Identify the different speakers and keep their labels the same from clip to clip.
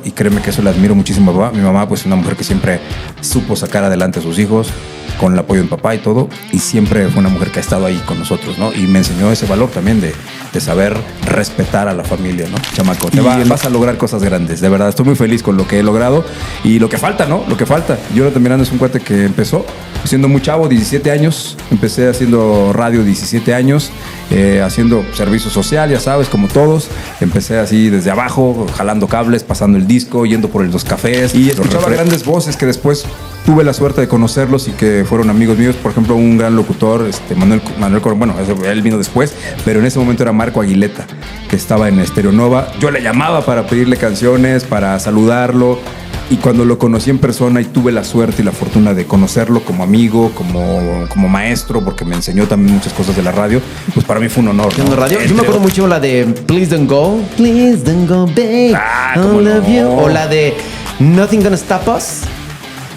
Speaker 1: y créeme que eso le admiro muchísimo a mi mamá. Mi mamá, pues, una mujer que siempre supo sacar adelante a sus hijos con el apoyo de mi papá y todo, y siempre fue una mujer que ha estado ahí con nosotros, ¿no? Y me enseñó ese valor también de saber respetar a la familia, ¿no? Chamaco, vas a lograr cosas grandes, de verdad. Estoy muy feliz con lo que he logrado y lo que falta, ¿no? Lo que falta. Jonathan Miranda es un cuate que empezó siendo muy chavo, 17 años. Empecé haciendo radio 17 años, haciendo servicio social, ya sabes, como todos. Empecé así desde abajo, jalando cables, pasando el disco, yendo por los cafés. Y escuchaba grandes voces que después tuve la suerte de conocerlos y que fueron amigos míos. Por ejemplo, un gran locutor, Manuel Coronel, bueno, él vino después, pero en ese momento era Marco Aguileta, que estaba en Estéreo Nova. Yo le llamaba para pedirle canciones, para saludarlo. Y cuando lo conocí en persona y tuve la suerte y la fortuna de conocerlo como amigo, como maestro, porque me enseñó también muchas cosas de la radio, pues para mí fue un honor, ¿no?
Speaker 2: Radio? Yo me acuerdo mucho la de Please Don't Go. Please don't go, babe. I love you. O la de Nothing Gonna Stop Us.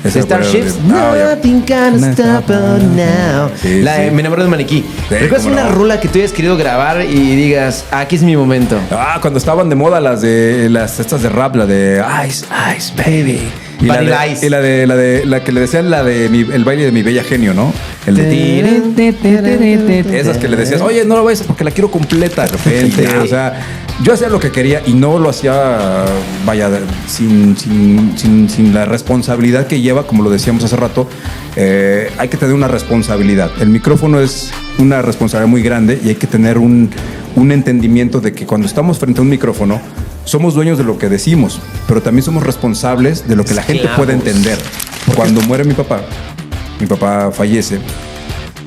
Speaker 2: Starships. Nothing gonna stop us now.
Speaker 1: Sí,
Speaker 2: la de Me enamoro del maniquí. ¿Recuerdas una rola que tú hayas querido grabar y digas, aquí es mi momento?
Speaker 1: Cuando estaban de moda las estas de rap, la de Ice, Ice, Baby. Y la que le decían el baile de mi bella genio, ¿no? El de esas que le decías, oye, no lo vayas porque la quiero completa de repente. O sea, yo hacía lo que quería y no lo hacía, vaya, sin la responsabilidad que lleva, como lo decíamos hace rato. Hay que tener una responsabilidad. El micrófono es una responsabilidad muy grande y hay que tener un entendimiento de que cuando estamos frente a un micrófono, somos dueños de lo que decimos, pero también somos responsables de lo que la gente puede entender. Cuando muere mi papá fallece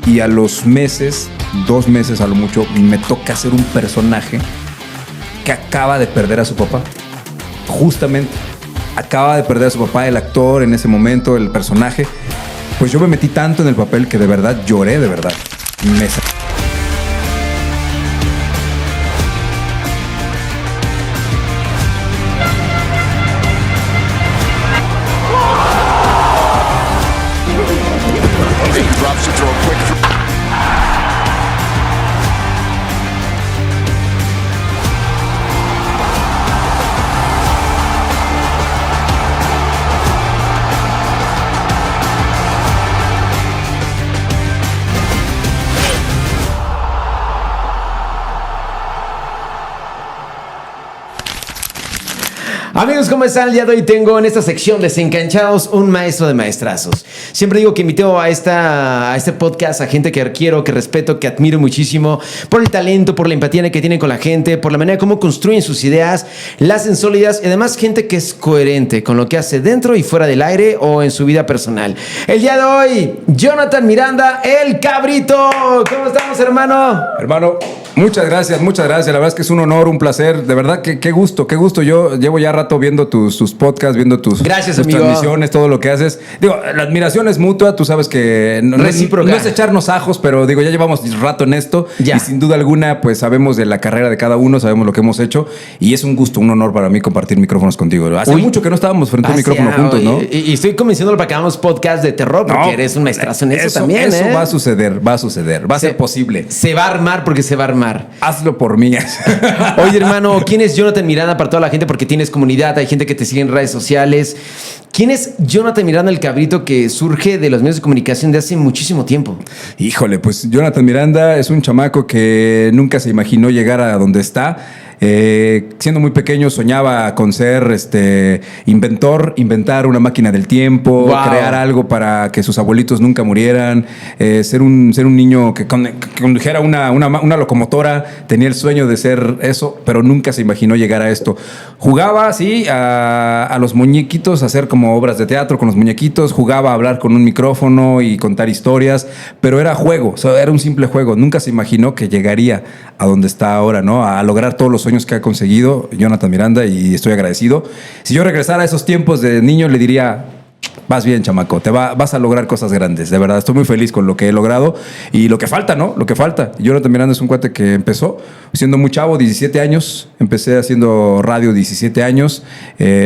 Speaker 1: y a los meses, 2 meses a lo mucho, me toca hacer un personaje que acaba de perder a su papá. Justamente, acaba de perder a su papá, el actor en ese momento, el personaje. Pues yo me metí tanto en el papel que de verdad lloré, de verdad.
Speaker 2: Amigos, ¿cómo están? El día de hoy tengo en esta sección Desencanchados un maestro de maestrazos. Siempre digo que invito a este podcast a gente que quiero, que respeto, que admiro muchísimo por el talento, por la empatía que tienen con la gente, por la manera como construyen sus ideas, las hacen sólidas y además gente que es coherente con lo que hace dentro y fuera del aire o en su vida personal. El día de hoy, Jonathan Miranda, el Cabrito. ¿Cómo estamos, hermano?
Speaker 1: Hermano, muchas gracias. La verdad es que es un honor, un placer. De verdad, qué gusto. Yo llevo ya rato viendo tus podcasts, viendo tus transmisiones, todo lo que haces. Digo, la admiración es mutua, tú sabes que no es echarnos ajos, pero digo, ya llevamos rato en esto y sin duda alguna, pues sabemos de la carrera de cada uno, sabemos lo que hemos hecho y es un gusto, un honor para mí compartir micrófonos contigo. Hace mucho que no estábamos frente a un micrófono juntos, ¿no?
Speaker 2: Y estoy convenciéndolo para que hagamos podcast de terror, porque eres un maestrazo en eso también.
Speaker 1: Eso va a suceder, va a ser posible.
Speaker 2: Se va a armar porque se va a armar.
Speaker 1: Hazlo por mí.
Speaker 2: Oye, hermano, ¿quién es Jonathan Miranda para toda la gente? Porque tienes comunidad, hay gente que te sigue en redes sociales. ¿Quién es Jonathan Miranda, el Cabrito, que surge de los medios de comunicación de hace muchísimo tiempo?
Speaker 1: Híjole, pues Jonathan Miranda es un chamaco que nunca se imaginó llegar a donde está. Siendo muy pequeño soñaba con ser inventar una máquina del tiempo, crear algo para que sus abuelitos nunca murieran, ser un niño que condujera una locomotora. Tenía el sueño de ser eso, pero nunca se imaginó llegar a esto. Jugaba así a los muñequitos, a hacer como obras de teatro con los muñequitos, jugaba a hablar con un micrófono y contar historias, pero era juego, o sea, era un simple juego. Nunca se imaginó que llegaría a donde está ahora, ¿no? A lograr todos los sueños que ha conseguido Jonathan Miranda, y estoy agradecido. Si yo regresara a esos tiempos de niño, le diría: Vas bien, chamaco. Vas a lograr cosas grandes. De verdad, estoy muy feliz con lo que he logrado y lo que falta, ¿no? Lo que falta. Jonathan Miranda es un cuate que empezó siendo muy chavo, 17 años. Empecé haciendo radio 17 años,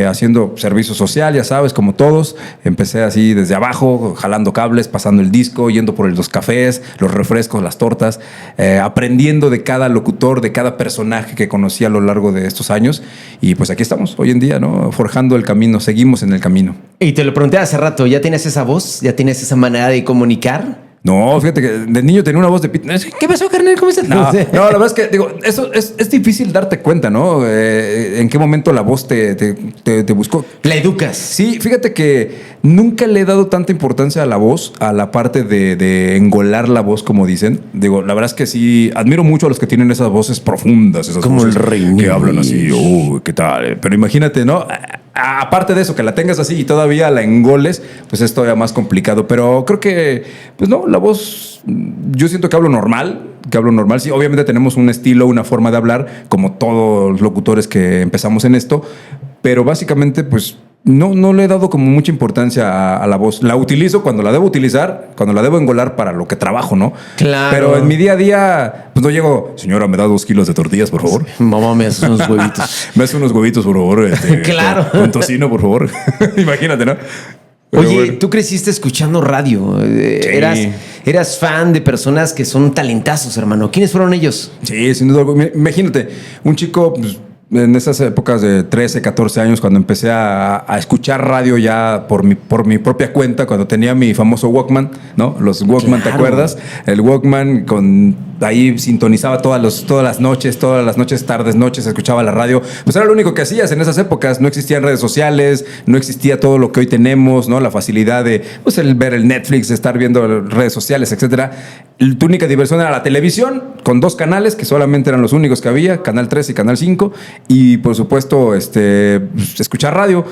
Speaker 1: haciendo servicio social, ya sabes, como todos. Empecé así desde abajo, jalando cables, pasando el disco, yendo por los cafés, los refrescos, las tortas, aprendiendo de cada locutor, de cada personaje que conocí a lo largo de estos años. Y pues aquí estamos hoy en día, ¿no? Forjando el camino, seguimos en el camino.
Speaker 2: Y te lo pregunté hace rato, ¿ya tienes esa voz? ¿Ya tienes esa manera de comunicar?
Speaker 1: No, fíjate que de niño tenía una voz de ¿qué pasó, carnal? ¿Cómo estás? No, la verdad es que, digo, eso es difícil darte cuenta, ¿no? En qué momento la voz te buscó.
Speaker 2: La educas.
Speaker 1: Sí, fíjate que nunca le he dado tanta importancia a la voz, a la parte de engolar la voz, como dicen. Digo, la verdad es que sí, admiro mucho a los que tienen esas voces profundas, esas
Speaker 2: como
Speaker 1: voces
Speaker 2: el rey
Speaker 1: que hablan así, ¿qué tal? Pero imagínate, ¿no? Aparte de eso, que la tengas así y todavía la engoles, pues es todavía más complicado. Pero creo que, pues no, la voz, yo siento que hablo normal. Sí, obviamente tenemos un estilo, una forma de hablar, como todos los locutores que empezamos en esto. Pero básicamente, pues no le he dado como mucha importancia a la voz. La utilizo cuando la debo utilizar, cuando la debo engolar para lo que trabajo, ¿no?
Speaker 2: Claro.
Speaker 1: Pero en mi día a día, pues no llego, señora, ¿me da 2 kilos de tortillas, por favor?
Speaker 2: Mamá, me haces unos huevitos.
Speaker 1: Me hace unos huevitos, por favor.
Speaker 2: Claro.
Speaker 1: Con tocino, por favor. Imagínate, ¿no? Pero
Speaker 2: oye,
Speaker 1: bueno.
Speaker 2: tú creciste escuchando radio.
Speaker 1: Sí.
Speaker 2: Eras fan de personas que son talentazos, hermano. ¿Quiénes fueron ellos?
Speaker 1: Sí, sin duda. Imagínate, un chico... Pues, en esas épocas de 13, 14 años, cuando empecé a escuchar radio ya por mi propia cuenta, cuando tenía mi famoso Walkman, ¿no? Los Walkman,
Speaker 2: Claro.
Speaker 1: ¿te acuerdas? El Walkman, ahí sintonizaba todas las noches, tardes, noches, escuchaba la radio. Pues era lo único que hacías en esas épocas. No existían redes sociales, no existía todo lo que hoy tenemos, ¿no? La facilidad de pues, ver el Netflix, estar viendo redes sociales, etcétera. Tu única diversión era la televisión, con 2 canales, que solamente eran los únicos que había, Canal 3 y Canal 5. Y por supuesto, escuchar radio.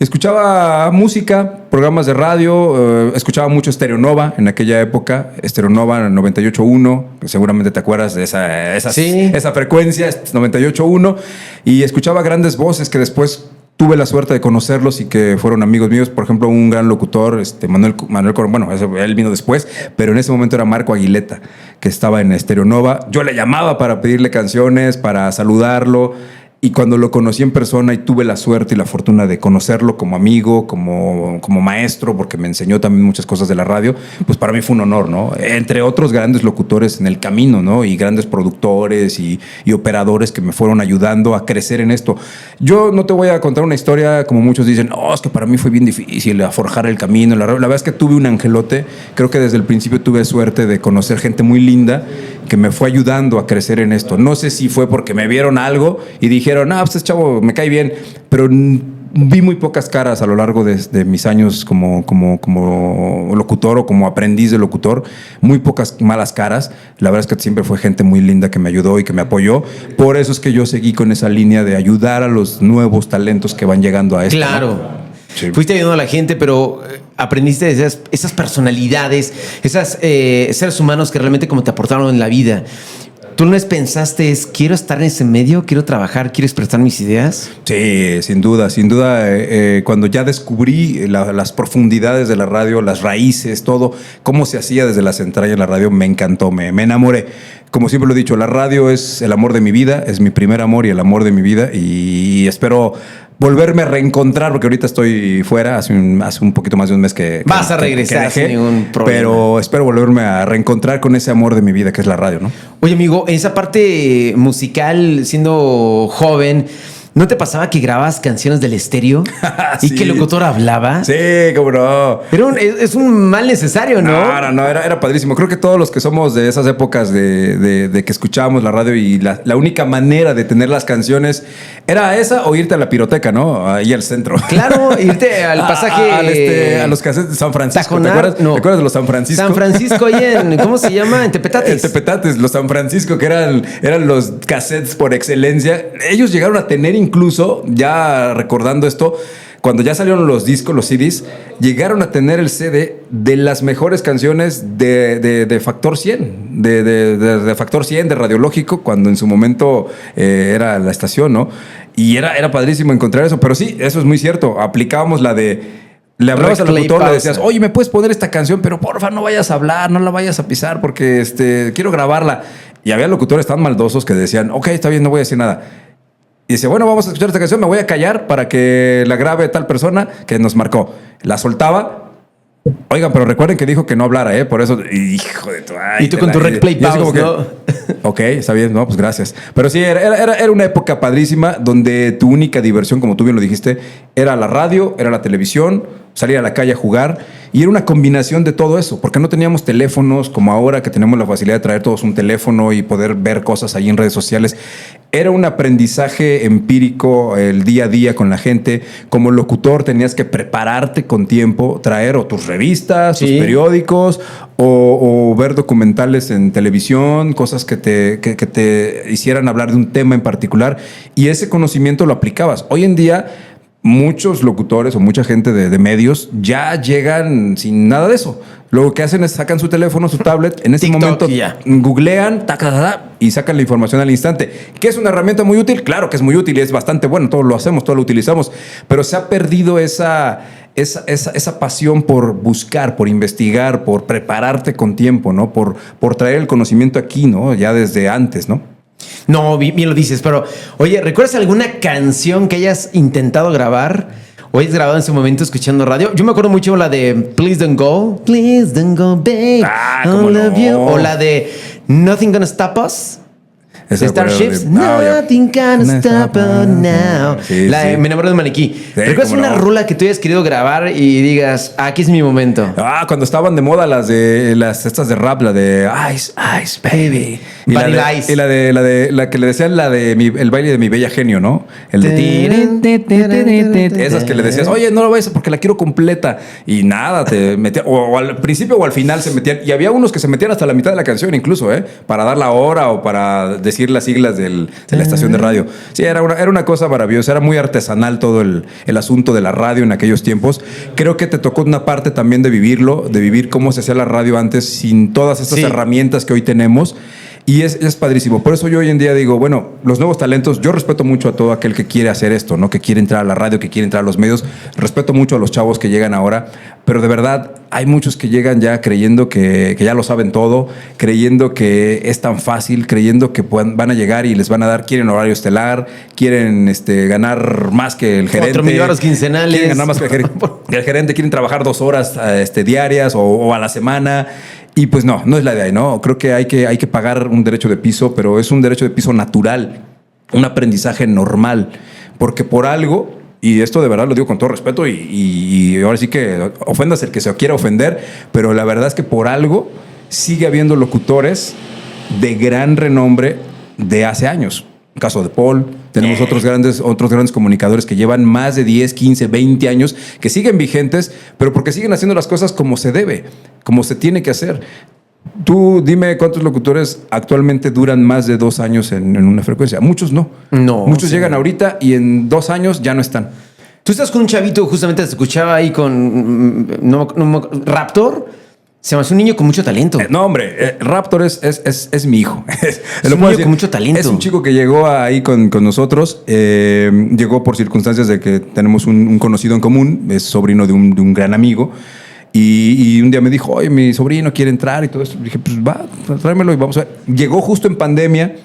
Speaker 1: Escuchaba música, programas de radio, escuchaba mucho Stereo Nova en aquella época, Stereo Nova 98.1, que seguramente te acuerdas de esa frecuencia, 98.1, y escuchaba grandes voces que después tuve la suerte de conocerlos y que fueron amigos míos. Por ejemplo, un gran locutor, Manuel Coronel, bueno, él vino después, pero en ese momento era Marco Aguileta, que estaba en Stereo Nova. Yo le llamaba para pedirle canciones, para saludarlo. Y cuando lo conocí en persona y tuve la suerte y la fortuna de conocerlo como amigo, como maestro, porque me enseñó también muchas cosas de la radio, pues para mí fue un honor, ¿no? Entre otros grandes locutores en el camino, ¿no? Y grandes productores y operadores que me fueron ayudando a crecer en esto. Yo no te voy a contar una historia como muchos dicen, es que para mí fue bien difícil a forjar el camino. La verdad es que tuve un angelote. Creo que desde el principio tuve suerte de conocer gente muy linda que me fue ayudando a crecer en esto. No sé si fue porque me vieron algo y dijeron, pues este chavo me cae bien, pero vi muy pocas caras a lo largo de mis años como locutor o como aprendiz de locutor, muy pocas malas caras. La verdad es que siempre fue gente muy linda que me ayudó y que me apoyó. Por eso es que yo seguí con esa línea de ayudar a los nuevos talentos que van llegando a esto.
Speaker 2: Claro.
Speaker 1: ¿No? Sí.
Speaker 2: Fuiste ayudando a la gente, pero aprendiste de esas personalidades, esas seres humanos que realmente como te aportaron en la vida. ¿Tú no pensaste, quiero estar en ese medio, quiero trabajar, quiero expresar mis ideas?
Speaker 1: Sí, sin duda. Cuando ya descubrí las profundidades de la radio, las raíces, todo, cómo se hacía desde las entrañas de la radio, me encantó, me enamoré. Como siempre lo he dicho, la radio es el amor de mi vida, es mi primer amor y el amor de mi vida, y espero volverme a reencontrar, porque ahorita estoy fuera, hace un poquito más de un mes que
Speaker 2: vas a regresar sin ningún problema.
Speaker 1: Pero espero volverme a reencontrar con ese amor de mi vida que es la radio, ¿no?
Speaker 2: Oye, amigo, en esa parte musical, siendo joven, ¿no te pasaba que grababas canciones del estéreo y
Speaker 1: Sí.
Speaker 2: que el locutor hablaba?
Speaker 1: Sí, cómo no.
Speaker 2: Es un mal necesario, ¿no?
Speaker 1: No, era padrísimo. Creo que todos los que somos de esas épocas de que escuchábamos la radio y la única manera de tener las canciones era esa o irte a la piroteca, ¿no? Ahí al centro.
Speaker 2: Claro, irte al pasaje...
Speaker 1: a los cassettes de San Francisco.
Speaker 2: Tajonar,
Speaker 1: ¿Te acuerdas?
Speaker 2: no.
Speaker 1: ¿Te acuerdas de los San Francisco?
Speaker 2: San Francisco ahí en... ¿Cómo se llama? En Tepetates.
Speaker 1: Tepetates, los San Francisco, que eran los cassettes por excelencia. Ellos llegaron a tener incluso, ya recordando esto, cuando ya salieron los discos, los CDs, llegaron a tener el CD de las mejores canciones de Factor 100, de Factor 100, de Radiológico, cuando en su momento era la estación, ¿no? Y era padrísimo encontrar eso. Pero sí, eso es muy cierto. Aplicábamos la de Le hablabas al
Speaker 2: Play,
Speaker 1: locutor, le
Speaker 2: pausa.
Speaker 1: decías, oye, ¿me puedes poner esta canción? Pero porfa, no vayas a hablar, no la vayas a pisar porque quiero grabarla. Y había locutores tan maldosos que decían, ok, está bien, no voy a decir nada. Y dice, bueno, vamos a escuchar esta canción, me voy a callar para que la grabe tal persona que nos marcó. La soltaba. Oigan, pero recuerden que dijo que no hablara, ¿eh? Por eso, hijo de tu...
Speaker 2: Y tú con tu rec play pause, ¿no?
Speaker 1: Ok, está bien, no, pues gracias. Pero sí, era una época padrísima donde tu única diversión, como tú bien lo dijiste, era la radio, era la televisión, salir a la calle a jugar. Y era una combinación de todo eso, porque no teníamos teléfonos como ahora que tenemos la facilidad de traer todos un teléfono y poder ver cosas ahí en redes sociales. Era un aprendizaje empírico el día a día con la gente. Como locutor tenías que prepararte con tiempo, traer o tus revistas, tus periódicos o ver documentales en televisión, cosas que te hicieran hablar de un tema en particular y ese conocimiento lo aplicabas. Hoy en día muchos locutores o mucha gente de medios ya llegan sin nada de eso. Lo que hacen es sacan su teléfono, su tablet, en ese
Speaker 2: TikTok,
Speaker 1: momento
Speaker 2: ya.
Speaker 1: googlean y sacan la información al instante. ¿Qué es una herramienta muy útil? Claro que es muy útil y es bastante bueno. Todos lo hacemos, todos lo utilizamos. Pero se ha perdido esa pasión por buscar, por investigar, por prepararte con tiempo, ¿no? Por traer el conocimiento aquí, ¿no? Ya desde antes, ¿no?
Speaker 2: No, bien lo dices, pero oye, ¿recuerdas alguna canción que hayas intentado grabar o hayas grabado en su momento escuchando radio? Yo me acuerdo mucho la de Please Don't Go, babe,
Speaker 1: ¿cómo
Speaker 2: I love
Speaker 1: no?
Speaker 2: you. O la de Nothing Gonna Stop Us.
Speaker 1: Esa
Speaker 2: Starships,
Speaker 1: ya.
Speaker 2: Nothing Gonna Stop Us now.
Speaker 1: Sí,
Speaker 2: La de
Speaker 1: sí.
Speaker 2: Me enamoro de un maniquí. ¿Recuerdas
Speaker 1: cómo
Speaker 2: una
Speaker 1: no.
Speaker 2: rola que tú hayas querido grabar y digas, aquí es mi momento?
Speaker 1: Cuando estaban de moda estas de rap, la de Ice, Ice, baby.
Speaker 2: Vanilla Ice.
Speaker 1: Y la que le decían el baile de mi bella genio, ¿no? El de esas que le decías, oye, no lo vayas porque la quiero completa. Y nada, te metían, o al principio o al final se metían. Y había unos que se metían hasta la mitad de la canción, incluso, para dar la hora o para decir las siglas de la estación de radio. Sí, era una cosa maravillosa. Era muy artesanal todo el asunto de la radio en aquellos tiempos. Creo que te tocó una parte también de vivirlo, de vivir cómo se hacía la radio antes sin todas estas herramientas que hoy tenemos. Y es padrísimo. Por eso yo hoy en día digo, bueno, los nuevos talentos, yo respeto mucho a todo aquel que quiere hacer esto, ¿no? Que quiere entrar a la radio, que quiere entrar a los medios. Respeto mucho a los chavos que llegan ahora, pero de verdad hay muchos que llegan ya creyendo que ya lo saben todo, creyendo que es tan fácil, creyendo que van a llegar y les van a dar, quieren horario estelar, quieren ganar más que el gerente.
Speaker 2: 4,000 horas quincenales.
Speaker 1: Quieren ganar más que el gerente, quieren trabajar 2 horas diarias o a la semana. Y pues no es la idea, ¿no? Creo que hay que pagar un derecho de piso, pero es un derecho de piso natural, un aprendizaje normal, porque por algo, y esto de verdad lo digo con todo respeto y ahora sí que ofendas el que se quiera ofender, pero la verdad es que por algo sigue habiendo locutores de gran renombre de hace años. El caso de Paul, tenemos otros grandes comunicadores que llevan más de 10, 15, 20 años, que siguen vigentes, pero porque siguen haciendo las cosas como se debe, como se tiene que hacer. Tú dime cuántos locutores actualmente duran más de 2 años en una frecuencia. Muchos no. Muchos llegan ahorita y en 2 años ya no están.
Speaker 2: Tú estás con un chavito, justamente te escuchaba ahí con Raptor. Se me hace un niño con mucho talento.
Speaker 1: No, hombre, Raptor es mi hijo.
Speaker 2: Es un niño con mucho talento.
Speaker 1: Es un chico que llegó ahí con nosotros. Llegó por circunstancias de que tenemos un conocido en común. Es sobrino de un gran amigo. Y un día me dijo, oye, mi sobrino quiere entrar y todo eso. Dije, pues va, tráemelo y vamos a ver. Llegó justo en pandemia.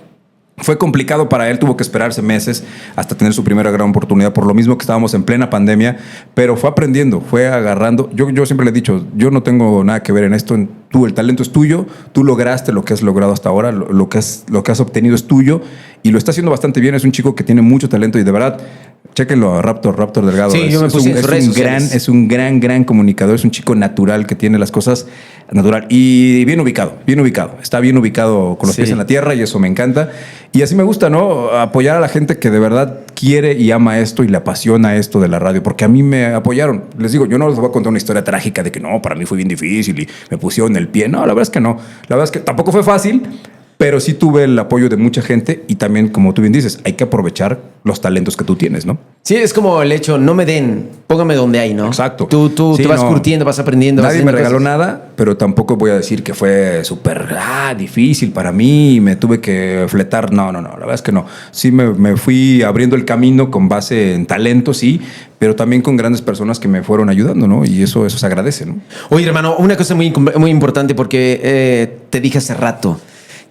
Speaker 1: Fue complicado para él, tuvo que esperarse meses hasta tener su primera gran oportunidad, por lo mismo que estábamos en plena pandemia, pero fue aprendiendo, fue agarrando. Yo siempre le he dicho, yo no tengo nada que ver en esto, el talento es tuyo, tú lograste lo que has logrado hasta ahora, lo que has obtenido es tuyo y lo está haciendo bastante bien. Es un chico que tiene mucho talento y de verdad, chéquenlo a Raptor Delgado.
Speaker 2: Sí, yo me puse en sus redes sociales.
Speaker 1: Es un gran comunicador, es un chico natural que tiene las cosas natural y bien ubicado. Está bien ubicado con los pies en la tierra y eso me encanta. Y así me gusta, ¿no? Apoyar a la gente que de verdad quiere y ama esto y le apasiona esto de la radio, porque a mí me apoyaron. Les digo, yo no les voy a contar una historia trágica de que no, para mí fue bien difícil y me pusieron el pie. No, la verdad es que no. La verdad es que tampoco fue fácil, Pero sí tuve el apoyo de mucha gente y también, como tú bien dices, hay que aprovechar los talentos que tú tienes, ¿no?
Speaker 2: Sí, es como el hecho, no me den, póngame donde hay, ¿no?
Speaker 1: Exacto.
Speaker 2: Tú
Speaker 1: Sí,
Speaker 2: te vas
Speaker 1: no.
Speaker 2: curtiendo, vas aprendiendo.
Speaker 1: Nadie
Speaker 2: vas
Speaker 1: me
Speaker 2: haciendo
Speaker 1: regaló
Speaker 2: cosas.
Speaker 1: nada, pero tampoco voy a decir que fue súper difícil para mí y me tuve que fletar. No, la verdad es que no. Sí me fui abriendo el camino con base en talento, sí, pero también con grandes personas que me fueron ayudando, ¿no? Y eso se agradece, ¿no?
Speaker 2: Oye, hermano, una cosa muy importante porque te dije hace rato.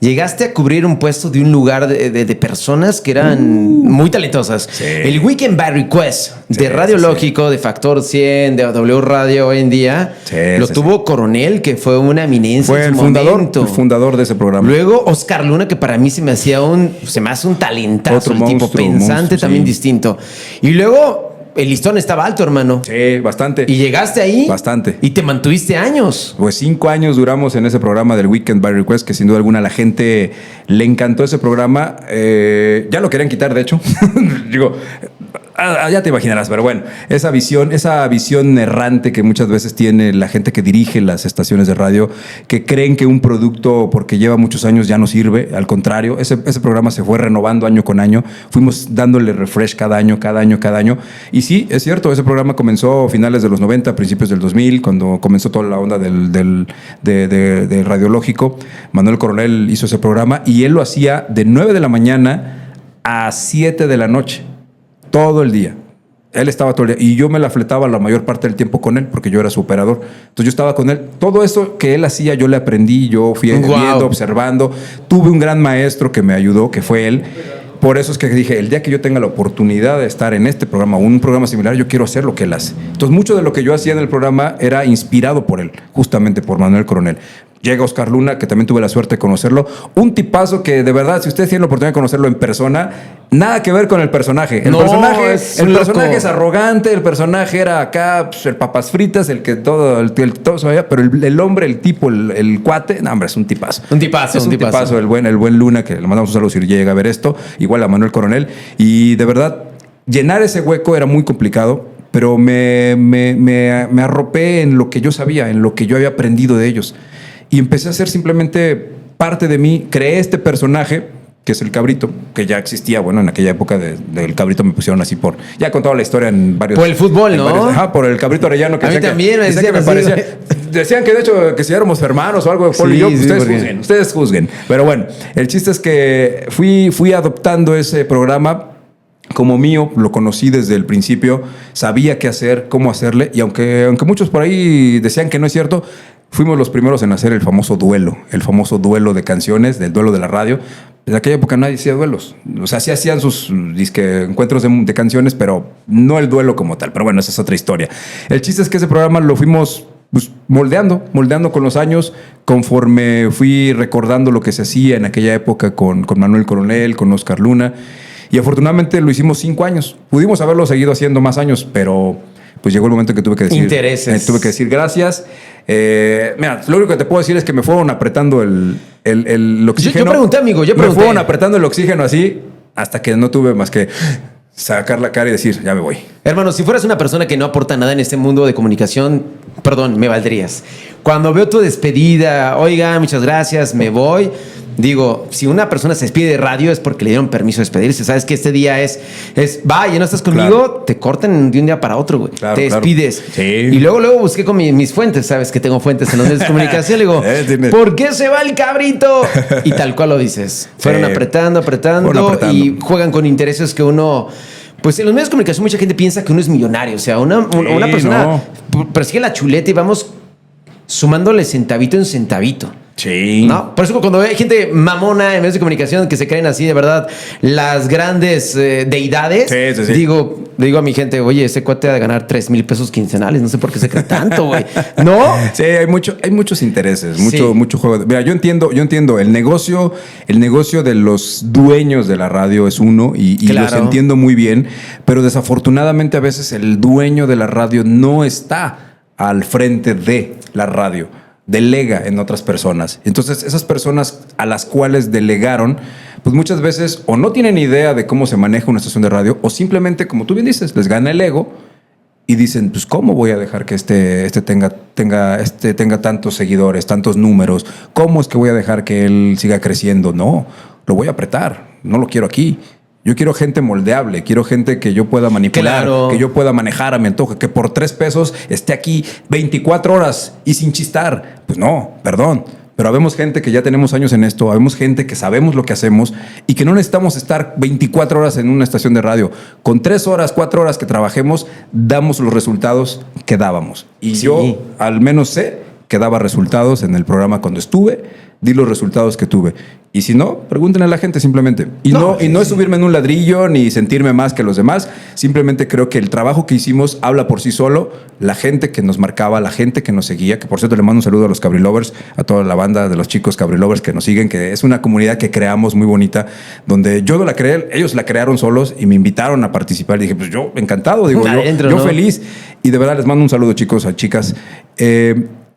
Speaker 2: Llegaste a cubrir un puesto de un lugar de personas que eran muy talentosas.
Speaker 1: Sí.
Speaker 2: El Weekend by Request de
Speaker 1: Sí,
Speaker 2: Radio
Speaker 1: sí,
Speaker 2: Lógico, de Factor 100, de W Radio hoy en día.
Speaker 1: Sí,
Speaker 2: lo
Speaker 1: sí,
Speaker 2: tuvo Coronel, que fue una eminencia
Speaker 1: Fue
Speaker 2: en su
Speaker 1: el
Speaker 2: momento.
Speaker 1: fundador de ese programa.
Speaker 2: Luego Oscar Luna, que para mí se me hace un talentazo,
Speaker 1: Otro
Speaker 2: el tipo
Speaker 1: monstruo,
Speaker 2: pensante, también
Speaker 1: sí.
Speaker 2: distinto. Y luego el listón estaba alto, hermano.
Speaker 1: Sí, bastante.
Speaker 2: Y llegaste ahí.
Speaker 1: Bastante.
Speaker 2: Y te mantuviste años.
Speaker 1: Pues 5 años duramos en ese programa del Weekend by Request, que sin duda alguna a la gente le encantó ese programa. Ya lo querían quitar, de hecho. Digo, ya te imaginarás, pero bueno, esa visión errante que muchas veces tiene la gente que dirige las estaciones de radio, que creen que un producto, porque lleva muchos años, ya no sirve. Al contrario, ese programa se fue renovando año con año. Fuimos dándole refresh cada año. Y sí, es cierto, ese programa comenzó a finales de los 90, principios del 2000, cuando comenzó toda la onda del radiológico. Manuel Coronel hizo ese programa y él lo hacía de 9 de la mañana a 7 de la noche. Todo el día. Él estaba todo el día. Y yo me la fletaba la mayor parte del tiempo con él, porque yo era su operador. Entonces yo estaba con él. Todo eso que él hacía, yo le aprendí. Yo fui viendo, observando. Tuve un gran maestro que me ayudó, que fue él. Por eso es que dije, el día que yo tenga la oportunidad de estar en este programa o un programa similar, yo quiero hacer lo que él hace. Entonces mucho de lo que yo hacía en el programa era inspirado por él, justamente por Manuel Coronel. Llega Oscar Luna, que también tuve la suerte de conocerlo. Un tipazo que, de verdad, si ustedes tienen la oportunidad de conocerlo en persona, nada que ver con el personaje. El personaje es arrogante, el personaje era acá, pues, el papas fritas, el que todo sabía, pero el hombre, el tipo, el cuate, no, hombre, es un tipazo.
Speaker 2: Un tipazo,
Speaker 1: es un tipazo, el buen Luna, que le mandamos un saludo si llega a ver esto, igual a Manuel Coronel. Y de verdad, llenar ese hueco era muy complicado, pero me arropé en lo que yo sabía, en lo que yo había aprendido de ellos. Y empecé a ser simplemente parte de mí. Creé este personaje, que es el Cabrito, que ya existía. Bueno, en aquella época del Cabrito me pusieron así por... Ya he contado la historia en varios...
Speaker 2: Por el fútbol, ¿no?
Speaker 1: Por el Cabrito Arellano. Que
Speaker 2: a mí también me decían
Speaker 1: que me parecía... Decían que de hecho que si éramos hermanos o algo. Paul y yo, ustedes juzguen. Pero bueno, el chiste es que fui adoptando ese programa como mío, lo conocí desde el principio, sabía qué hacer, cómo hacerle, y aunque muchos por ahí decían que no es cierto, fuimos los primeros en hacer el famoso duelo de canciones, del duelo de la radio. En aquella época nadie hacía duelos. O sea, sí hacían sus encuentros de canciones, pero no el duelo como tal. Pero bueno, esa es otra historia. El chiste es que ese programa lo fuimos moldeando con los años, conforme fui recordando lo que se hacía en aquella época con Manuel Coronel, con Oscar Luna. Y afortunadamente lo hicimos 5 años. Pudimos haberlo seguido haciendo más años, pero pues llegó el momento en que tuve que decir...
Speaker 2: Intereses.
Speaker 1: Tuve que decir gracias. Mira, lo único que te puedo decir es que me fueron apretando el oxígeno.
Speaker 2: Yo pregunté, amigo,
Speaker 1: Me fueron apretando el oxígeno así hasta que no tuve más que sacar la cara y decir, ya me voy.
Speaker 2: Hermano, si fueras una persona que no aporta nada en este mundo de comunicación, perdón, me valdrías. Cuando veo tu despedida, oiga, muchas gracias, me voy... Digo, si una persona se despide de radio es porque le dieron permiso de despedirse. Sabes que este día es vaya, no estás conmigo, claro. Te cortan de un día para otro, güey. Claro, te despides.
Speaker 1: Sí.
Speaker 2: Y luego busqué con mis fuentes. Sabes que tengo fuentes en los medios de comunicación. Le digo, ¿por qué se va el Cabrito? Y tal cual lo dices. Fueron apretando y juegan con intereses que uno... Pues en los medios de comunicación mucha gente piensa que uno es millonario. O sea, una persona persigue la chuleta y vamos sumándole centavito en centavito.
Speaker 1: Sí.
Speaker 2: ¿No? Por eso cuando hay gente mamona en medios de comunicación que se creen así de verdad las grandes deidades, sí. Digo a mi gente, oye, ese cuate ha de ganar 3,000 pesos quincenales, no sé por qué se cree tanto, güey. ¿No?
Speaker 1: Sí, hay muchos intereses, mucho juego. Mira, yo entiendo el negocio de los dueños de la radio es uno y claro. Los entiendo muy bien, pero desafortunadamente a veces el dueño de la radio no está al frente de la radio. Delega en otras personas. Entonces, esas personas a las cuales delegaron, pues muchas veces o no tienen idea de cómo se maneja una estación de radio o simplemente, como tú bien dices, les gana el ego y dicen, pues ¿cómo voy a dejar que este tenga tantos seguidores, tantos números? ¿Cómo es que voy a dejar que él siga creciendo? No, lo voy a apretar, no lo quiero aquí. Yo quiero gente moldeable, quiero gente que yo pueda manipular,
Speaker 2: Claro.
Speaker 1: que yo pueda manejar a mi antojo, que por 3 pesos esté aquí 24 horas y sin chistar. Pues no, perdón. Pero habemos gente que ya tenemos años en esto, habemos gente que sabemos lo que hacemos y que no necesitamos estar 24 horas en una estación de radio. Con 3 horas, 4 horas que trabajemos, damos los resultados que dábamos. Y
Speaker 2: Sí.
Speaker 1: yo al menos sé que daba resultados en el programa cuando estuve, di los resultados que tuve. Y si no, pregúntenle a la gente simplemente. Y no es subirme en un ladrillo ni sentirme más que los demás. Simplemente creo que el trabajo que hicimos habla por sí solo. La gente que nos marcaba, la gente que nos seguía, que por cierto le mando un saludo a los Cabrilovers, a toda la banda de los chicos Cabrilovers que nos siguen, que es una comunidad que creamos muy bonita, donde yo no la creé, ellos la crearon solos y me invitaron a participar. Y dije, pues yo encantado, digo,
Speaker 2: Adentro,
Speaker 1: yo
Speaker 2: ¿no?
Speaker 1: feliz. Y de verdad les mando un saludo, chicos, a chicas.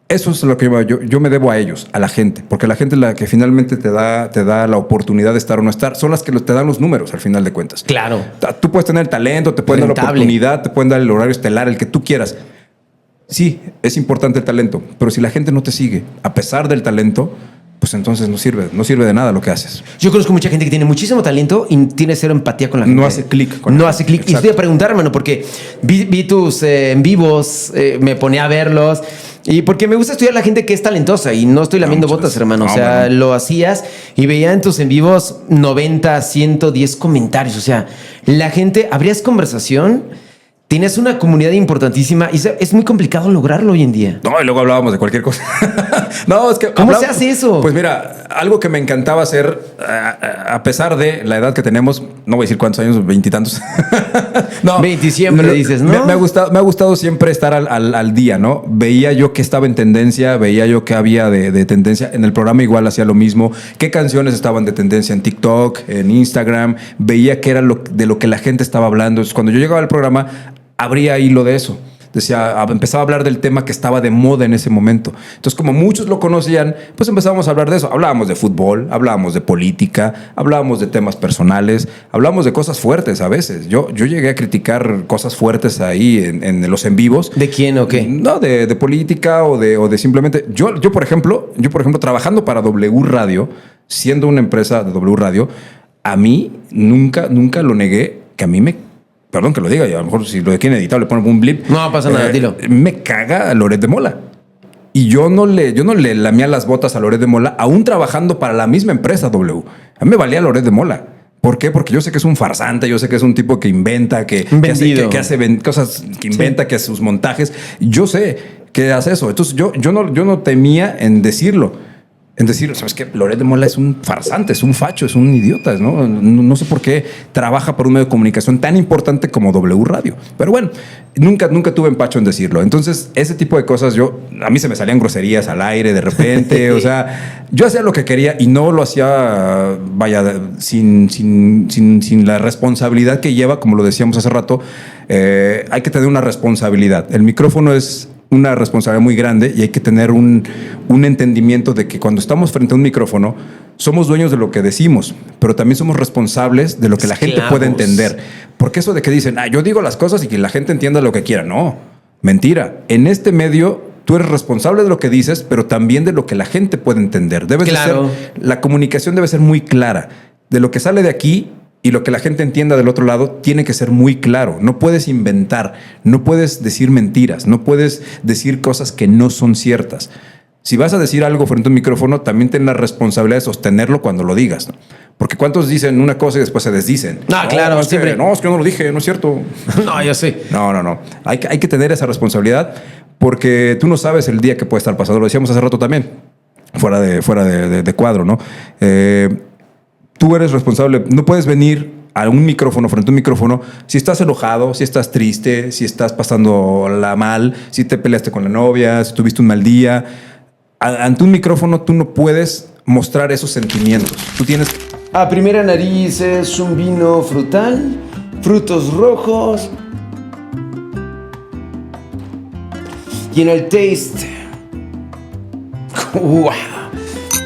Speaker 1: Eso es lo que yo me debo a ellos, a la gente, porque la gente es la que finalmente te da la oportunidad de estar o no estar, son las que te dan los números al final de cuentas.
Speaker 2: Claro.
Speaker 1: Tú puedes tener el talento, te pueden dar la
Speaker 2: Rentable.
Speaker 1: oportunidad, te pueden dar el horario estelar, el que tú quieras. Sí, es importante el talento, pero si la gente no te sigue, a pesar del talento, pues entonces no sirve de nada lo que haces.
Speaker 2: Yo conozco mucha gente que tiene muchísimo talento y tiene cero empatía con la gente.
Speaker 1: No hace clic con
Speaker 2: No
Speaker 1: la
Speaker 2: hace
Speaker 1: gente.
Speaker 2: clic. Y estoy a preguntar, hermano, porque vi tus en vivos, me ponía a verlos. Y porque me gusta estudiar a la gente que es talentosa y no estoy lamiendo
Speaker 1: muchas
Speaker 2: botas,
Speaker 1: veces.
Speaker 2: hermano.
Speaker 1: No,
Speaker 2: O sea,
Speaker 1: bueno.
Speaker 2: lo hacías y veía en tus en vivos 90, 110 comentarios. O sea, la gente, abrías conversación, tienes una comunidad importantísima y es muy complicado lograrlo hoy en día.
Speaker 1: No, y luego hablábamos de cualquier cosa. No, es que...
Speaker 2: ¿Cómo se hace eso?
Speaker 1: Pues mira, algo que me encantaba hacer, a pesar de la edad que tenemos, no voy a decir cuántos años, 20 y tantos. No,
Speaker 2: 20 siempre dices, ¿no?
Speaker 1: Me ha gustado siempre estar al día, ¿no? Veía yo que estaba en tendencia, veía yo que había de tendencia. En el programa igual hacía lo mismo. ¿Qué canciones estaban de tendencia en TikTok, en Instagram? Veía qué era de lo que la gente estaba hablando. Entonces, cuando yo llegaba al programa, abría hilo de eso. Empezaba a hablar del tema que estaba de moda en ese momento. Entonces, como muchos lo conocían, pues empezábamos a hablar de eso. Hablábamos de fútbol, hablábamos de política, hablábamos de temas personales, hablábamos de cosas fuertes a veces. Yo llegué a criticar cosas fuertes ahí en los en vivos.
Speaker 2: ¿De quién o qué?
Speaker 1: No, de política o de simplemente... Yo, por ejemplo, trabajando para W Radio, siendo una empresa de W Radio, a mí nunca lo negué, que a mí perdón que lo diga, y a lo mejor si lo quieren editar le ponen un blip.
Speaker 2: No pasa nada, dilo.
Speaker 1: Me caga Loret de Mola. Y yo no le lamía las botas a Loret de Mola, aún trabajando para la misma empresa W. A mí me valía Loret de Mola. ¿Por qué? Porque yo sé que es un farsante, yo sé que es un tipo que inventa, que hace cosas, que inventa, que hace sus montajes. Yo sé que hace eso. Entonces yo no temía en decirlo. En decir, ¿sabes qué? Loret de Mola es un farsante, es un facho, es un idiota, ¿no? No sé por qué trabaja por un medio de comunicación tan importante como W Radio. Pero bueno, nunca tuve empacho en decirlo. Entonces, ese tipo de cosas, a mí se me salían groserías al aire de repente. O sea, yo hacía lo que quería y no lo hacía, vaya, sin la responsabilidad que lleva, como lo decíamos hace rato. Hay que tener una responsabilidad. El micrófono es una responsabilidad muy grande y hay que tener un entendimiento de que cuando estamos frente a un micrófono somos dueños de lo que decimos, pero también somos responsables de lo que la gente puede entender. Porque eso de que dicen, yo digo las cosas y que la gente entienda lo que quiera. No, mentira. En este medio tú eres responsable de lo que dices, pero también de lo que la gente puede entender. La comunicación debe ser muy clara. De lo que sale de aquí y lo que la gente entienda del otro lado tiene que ser muy claro. No puedes inventar, no puedes decir mentiras, no puedes decir cosas que no son ciertas. Si vas a decir algo frente a un micrófono, también ten la responsabilidad de sostenerlo cuando lo digas, ¿no? Porque ¿cuántos dicen una cosa y después se desdicen?
Speaker 2: Claro, siempre.
Speaker 1: Es que yo no lo dije, no es cierto.
Speaker 2: No, yo sé.
Speaker 1: No. Hay que tener esa responsabilidad porque tú no sabes el día que puede estar pasando. Lo decíamos hace rato también, fuera de cuadro, ¿no? Tú eres responsable. No puedes venir a un micrófono, frente a un micrófono, si estás enojado, si estás triste, si estás pasándola mal, si te peleaste con la novia, si tuviste un mal día. Ante un micrófono tú no puedes mostrar esos sentimientos. Tú tienes...
Speaker 2: A primera nariz es un vino frutal, frutos rojos. Y en el taste... ¡Wow!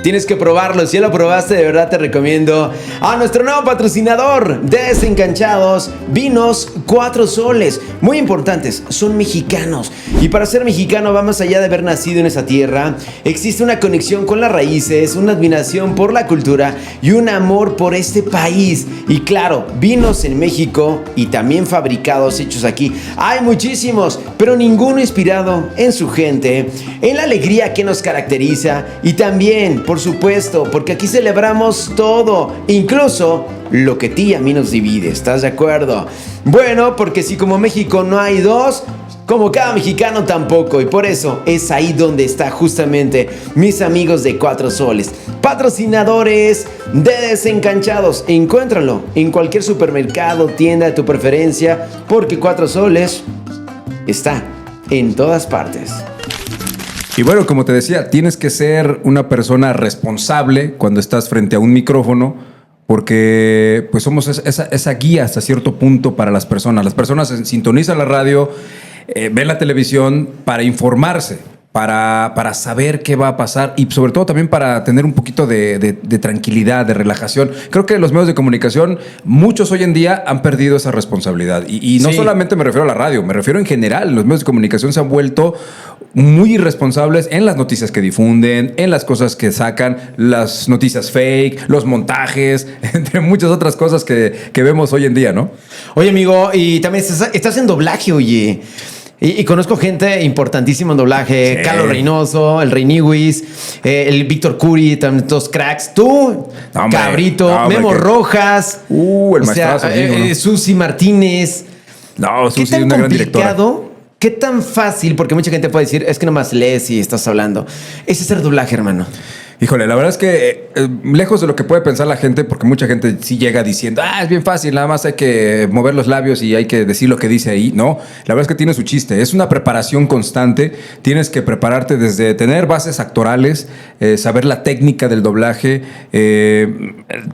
Speaker 2: Tienes que probarlo. Si ya lo probaste, de verdad te recomiendo a nuestro nuevo patrocinador de Desencanchados, Vinos Cuatro Soles. Muy importantes, son mexicanos. Y para ser mexicano va más allá de haber nacido en esa tierra. Existe una conexión con las raíces, una admiración por la cultura y un amor por este país. Y claro, vinos en México y también fabricados, hechos aquí. Hay muchísimos, pero ninguno inspirado en su gente, en la alegría que nos caracteriza y también, por supuesto, porque aquí celebramos todo, incluso lo que a ti y a mí nos divide. ¿Estás de acuerdo? Bueno, porque si como México no hay dos, como cada mexicano tampoco, y por eso es ahí donde está justamente mis amigos de Cuatro Soles, patrocinadores de Desencanchados. Encuéntralo en cualquier supermercado, tienda de tu preferencia, porque Cuatro Soles está en todas partes.
Speaker 1: Y bueno, como te decía, tienes que ser una persona responsable cuando estás frente a un micrófono, porque pues somos esa guía hasta cierto punto para las personas. Las personas sintonizan la radio, ven la televisión para informarse, para saber qué va a pasar y sobre todo también para tener un poquito de tranquilidad, de relajación. Creo que los medios de comunicación, muchos hoy en día han perdido esa responsabilidad. Y no solamente me refiero a la radio, me refiero en general. Los medios de comunicación se han vuelto muy irresponsables en las noticias que difunden, en las cosas que sacan, las noticias fake, los montajes, entre muchas otras cosas que vemos hoy en día, ¿no?
Speaker 2: Oye, amigo, y también estás en doblaje, oye. Y conozco gente importantísima en doblaje. Sí. Carlos Reynoso, el Rey Niwis, el Víctor Curi, también todos cracks. Tú, no, hombre, Cabrito, no, hombre, Memo Rojas.
Speaker 1: El maestrazo. ¿No?
Speaker 2: Susi Martínez.
Speaker 1: No, Susi es una gran directora.
Speaker 2: ¿Qué tan fácil? Porque mucha gente puede decir, es que nomás lees y estás hablando. Es hacer doblaje, hermano.
Speaker 1: Híjole, la verdad es que lejos de lo que puede pensar la gente, porque mucha gente sí llega diciendo, es bien fácil, nada más hay que mover los labios y hay que decir lo que dice ahí. No, la verdad es que tiene su chiste. Es una preparación constante. Tienes que prepararte desde tener bases actorales, saber la técnica del doblaje,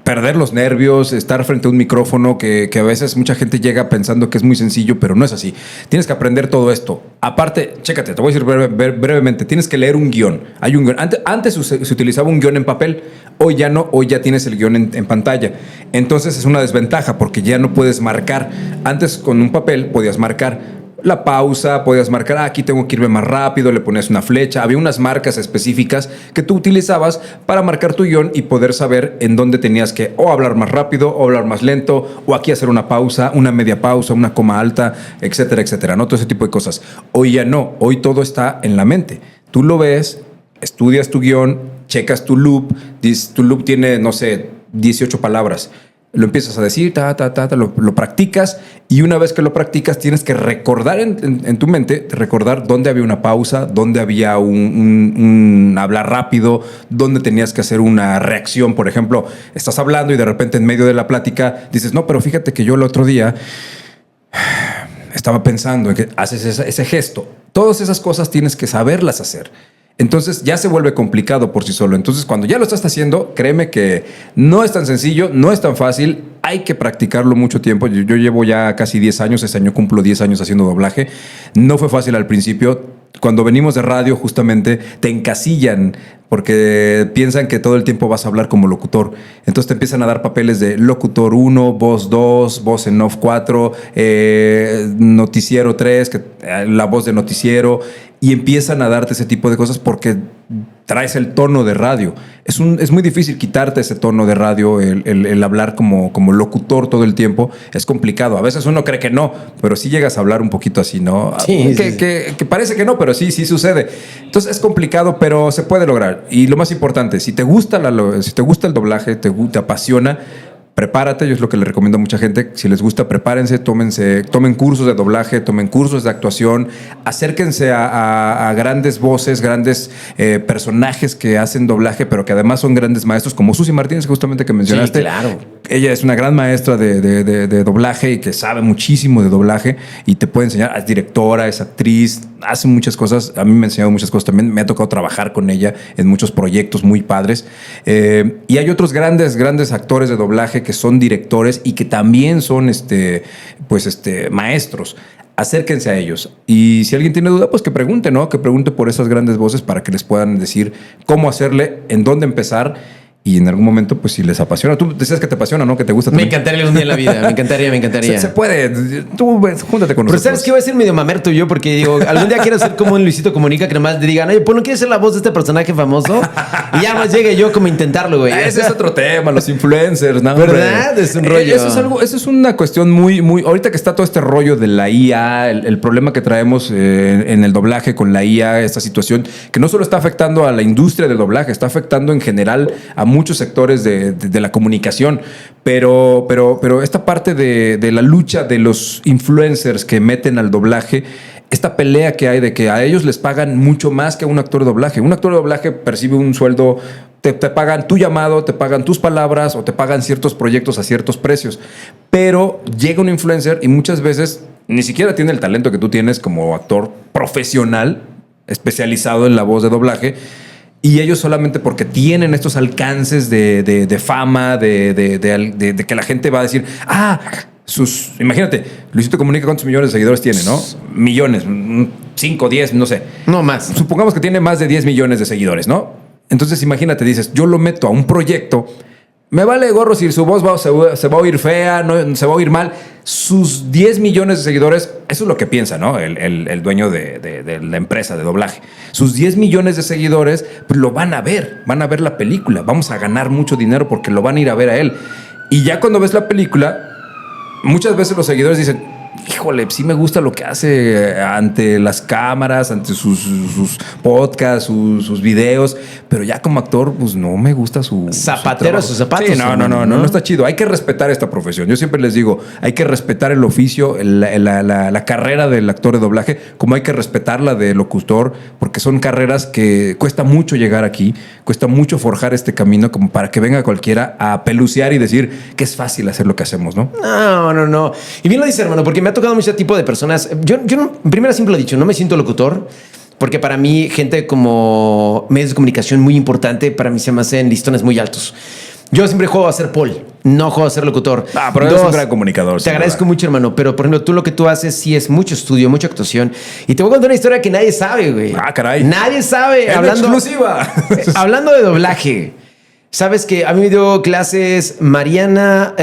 Speaker 1: perder los nervios, estar frente a un micrófono que a veces mucha gente llega pensando que es muy sencillo, pero no es así. Tienes que aprender todo esto. Aparte, chécate, te voy a decir brevemente, tienes que leer un guión. Hay un guión. Antes se utilizaba un guión en papel, hoy ya no, hoy ya tienes el guión en pantalla. Entonces es una desventaja porque ya no puedes marcar. Antes con un papel podías marcar la pausa, podías marcar, aquí tengo que irme más rápido, le ponías una flecha. Había unas marcas específicas que tú utilizabas para marcar tu guión y poder saber en dónde tenías que o hablar más rápido o hablar más lento, o aquí hacer una pausa, una media pausa, una coma alta, etcétera, etcétera, ¿no? Todo ese tipo de cosas. Hoy ya no, hoy todo está en la mente. Tú lo ves, estudias tu guión, checas tu loop tiene, no sé, 18 palabras. Lo empiezas a decir, lo practicas, y una vez que lo practicas tienes que recordar en tu mente, recordar dónde había una pausa, dónde había un hablar rápido, dónde tenías que hacer una reacción. Por ejemplo, estás hablando y de repente en medio de la plática dices, no, pero fíjate que yo el otro día estaba pensando en que haces ese gesto. Todas esas cosas tienes que saberlas hacer. Entonces ya se vuelve complicado por sí solo. Entonces cuando ya lo estás haciendo, créeme que no es tan sencillo, no es tan fácil. Hay que practicarlo mucho tiempo. Yo llevo ya casi 10 años, este año cumplo 10 años haciendo doblaje. No fue fácil al principio. Cuando venimos de radio, justamente te encasillan porque piensan que todo el tiempo vas a hablar como locutor. Entonces te empiezan a dar papeles de locutor 1, voz 2, voz en off 4, noticiero 3, la voz de noticiero, y empiezan a darte ese tipo de cosas porque traes el tono de radio. Es muy difícil quitarte ese tono de radio, el hablar como locutor todo el tiempo. Es complicado. A veces uno cree que no, pero sí llegas a hablar un poquito así, ¿no?
Speaker 2: Sí,
Speaker 1: que parece que no, pero sí sucede. Entonces es complicado, pero se puede lograr. Y lo más importante, si te gusta el doblaje, te apasiona, prepárate. Yo es lo que le recomiendo a mucha gente. Si les gusta, prepárense, tomen cursos de doblaje, tomen cursos de actuación, acérquense a grandes voces, grandes personajes que hacen doblaje, pero que además son grandes maestros, como Susi Martínez, justamente que mencionaste.
Speaker 2: Sí, claro.
Speaker 1: Ella es una gran maestra de doblaje y que sabe muchísimo de doblaje y te puede enseñar. Es directora, es actriz, hace muchas cosas. A mí me ha enseñado muchas cosas también. Me ha tocado trabajar con ella en muchos proyectos muy padres. Y hay otros grandes actores de doblaje que son directores y que también son maestros. acérquense a ellos. Y si alguien tiene duda, pues que pregunte, ¿no? Que pregunte por esas grandes voces para que les puedan decir cómo hacerle, en dónde empezar. Y en algún momento, pues si les apasiona. Tú decías que te apasiona, ¿no? Que te gusta
Speaker 2: Me
Speaker 1: también.
Speaker 2: encantaría un día en la vida. Me encantaría.
Speaker 1: Se puede. Tú júntate con
Speaker 2: Pero
Speaker 1: nosotros.
Speaker 2: ¿sabes qué? Voy a ser medio mamerto yo porque digo, algún día quiero ser como un Luisito Comunica que nomás le digan, oye, pues no quieres ser la voz de este personaje famoso. Y ya más llegue yo como a intentarlo, güey.
Speaker 1: Ese es otro tema, los influencers, ¿no?
Speaker 2: ¿Verdad?
Speaker 1: Hombre.
Speaker 2: Es un rollo.
Speaker 1: Eso es una cuestión muy. Ahorita que está todo este rollo de la IA, el problema que traemos en el doblaje con la IA, esta situación que no solo está afectando a la industria del doblaje, está afectando en general a muchos sectores de la comunicación, pero esta parte de la lucha de los influencers que meten al doblaje, esta pelea que hay de que a ellos les pagan mucho más que a un actor de doblaje. Un actor de doblaje percibe un sueldo, te pagan tu llamado, te pagan tus palabras o te pagan ciertos proyectos a ciertos precios, pero llega un influencer y muchas veces ni siquiera tiene el talento que tú tienes como actor profesional especializado en la voz de doblaje. Y ellos solamente porque tienen estos alcances de fama, de que la gente va a decir, imagínate, Luisito Comunica cuántos millones de seguidores tiene, ¿no? Millones, 5, 10, no sé.
Speaker 2: No más.
Speaker 1: Supongamos que tiene más de 10 millones de seguidores, ¿no? Entonces imagínate, dices, yo lo meto a un proyecto, me vale gorro si su voz se va a oír fea, no, se va a oír mal. Sus 10 millones de seguidores, eso es lo que piensa, ¿no? El dueño de la empresa de doblaje. Sus 10 millones de seguidores pues, lo van a ver la película. Vamos a ganar mucho dinero porque lo van a ir a ver a él. Y ya cuando ves la película, muchas veces los seguidores dicen, híjole, sí me gusta lo que hace ante las cámaras, ante sus podcasts, sus videos, pero ya como actor, pues no me gusta su
Speaker 2: zapatero a sus zapatos.
Speaker 1: Sí, no está chido. Hay que respetar esta profesión. Yo siempre les digo, hay que respetar el oficio, la carrera del actor de doblaje, como hay que respetar la de locutor, porque son carreras que cuesta mucho llegar aquí, cuesta mucho forjar este camino como para que venga cualquiera a pelucear y decir que es fácil hacer lo que hacemos, ¿no?
Speaker 2: No. Y bien lo dice, hermano, porque me ha tocado mucho tipo de personas. Yo no, primero siempre lo he dicho, no me siento locutor, porque para mí gente como medios de comunicación muy importante, para mí se me hacen listones muy altos. Yo siempre juego a ser Paul, no juego a ser locutor.
Speaker 1: Pero eres un gran comunicador.
Speaker 2: Te agradezco mucho, hermano, pero por ejemplo, lo que tú haces sí es mucho estudio, mucha actuación. Y te voy a contar una historia que nadie sabe, güey.
Speaker 1: Caray.
Speaker 2: Nadie sabe.
Speaker 1: Exclusiva.
Speaker 2: Hablando de doblaje. Sabes que a mí me dio clases Mariana,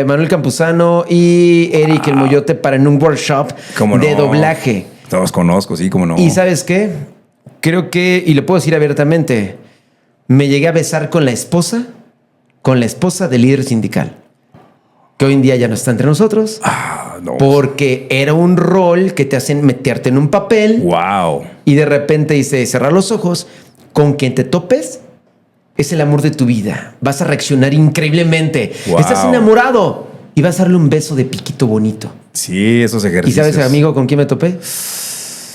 Speaker 2: Manuel Campuzano y Eric el Moyote para en un workshop de doblaje.
Speaker 1: Todos conozco, sí, cómo no.
Speaker 2: ¿Y sabes qué? Creo que, y lo puedo decir abiertamente, me llegué a besar con la esposa del líder sindical, que hoy en día ya no está entre nosotros.
Speaker 1: No.
Speaker 2: Porque era un rol que te hacen meterte en un papel.
Speaker 1: Wow.
Speaker 2: Y de repente dice, cerrar los ojos, con quien te topes es el amor de tu vida. Vas a reaccionar increíblemente.
Speaker 1: Wow.
Speaker 2: Estás enamorado y vas a darle un beso de piquito bonito.
Speaker 1: Sí, esos ejercicios.
Speaker 2: ¿Y sabes, amigo, con quién me topé?